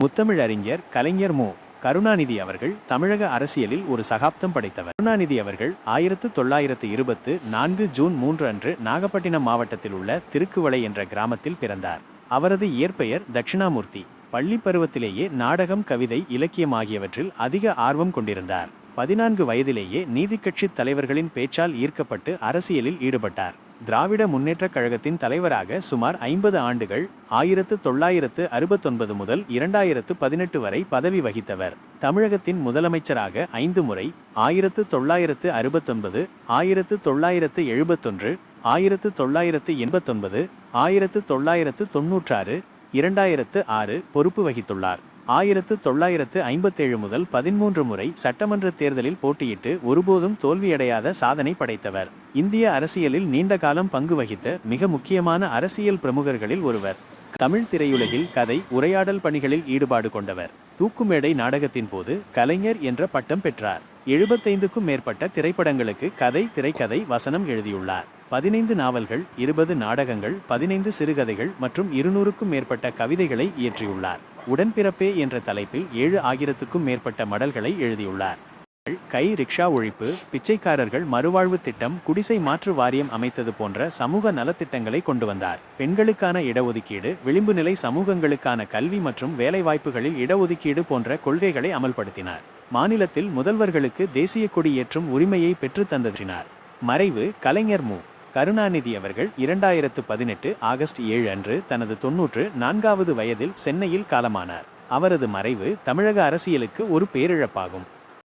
முத்தமிழறிஞர் கலைஞர் மு. கருணாநிதி அவர்கள் தமிழக அரசியலில் ஒரு சகாப்தம் படைத்தவர். கருணாநிதி அவர்கள் 1924 ஜூன் 3 அன்று நாகப்பட்டினம் மாவட்டத்தில் உள்ள திருக்குவளை என்ற கிராமத்தில் பிறந்தார். அவரது இயற்பெயர் தட்சிணாமூர்த்தி. பள்ளி பருவத்திலேயே நாடகம், கவிதை, இலக்கியம் ஆகியவற்றில் அதிக ஆர்வம் கொண்டிருந்தார். 14 வயதிலேயே நீதிக்கட்சித் தலைவர்களின் பேச்சால் ஈர்க்கப்பட்டு அரசியலில் ஈடுபட்டார். திராவிட முன்னேற்றக் கழகத்தின் தலைவராக சுமார் 50 ஆண்டுகள் 1969 முதல் 2018 வரை பதவி வகித்தவர். தமிழகத்தின் முதலமைச்சராக 5 முறை 1969, 1971, 1989, 1996, 2006 பொறுப்பு வகித்துள்ளார். 1957 முதல் 13 முறை சட்டமன்ற தேர்தலில் போட்டியிட்டு ஒருபோதும் தோல்வியடையாத சாதனை படைத்தவர். இந்திய அரசியலில் நீண்ட காலம் பங்கு வகித்த மிக முக்கியமான அரசியல் பிரமுகர்களில் ஒருவர். தமிழ் திரையுலகில் கதை, உரையாடல் பணிகளில் ஈடுபாடு கொண்டவர். தூக்குமேடை நாடகத்தின் போது கலைஞர் என்ற பட்டம் பெற்றார். 75க்கும் மேற்பட்ட திரைப்படங்களுக்கு கதை, திரைக்கதை, வசனம் எழுதியுள்ளார். 15 நாவல்கள், 20 நாடகங்கள், 15 சிறுகதைகள் மற்றும் 200க்கும் மேற்பட்ட கவிதைகளை இயற்றியுள்ளார். உடன்பிறப்பே என்ற தலைப்பில் 7000க்கும் மேற்பட்ட மடல்களை எழுதியுள்ளார். கை ரிக்ஷா ஒழிப்பு, பிச்சைக்காரர்கள் மறுவாழ்வு திட்டம், குடிசை மாற்று வாரியம் அமைத்தது போன்ற சமூக நலத்திட்டங்களை கொண்டு வந்தார். பெண்களுக்கான இடஒதுக்கீடு, விளிம்பு நிலை சமூகங்களுக்கான கல்வி மற்றும் வேலைவாய்ப்புகளில் இடஒதுக்கீடு போன்ற கொள்கைகளை அமல்படுத்தினார். மாநிலத்தில் முதல்வர்களுக்கு தேசிய கொடி ஏற்றும் உரிமையை பெற்று தந்ததினார். மறைவு கலைஞர் மு. கருணாநிதி அவர்கள் 2018 ஆகஸ்ட் 7 அன்று தனது 94வது வயதில் சென்னையில் காலமானார். அவரது மறைவு தமிழக அரசியலுக்கு ஒரு பேரிழப்பாகும்.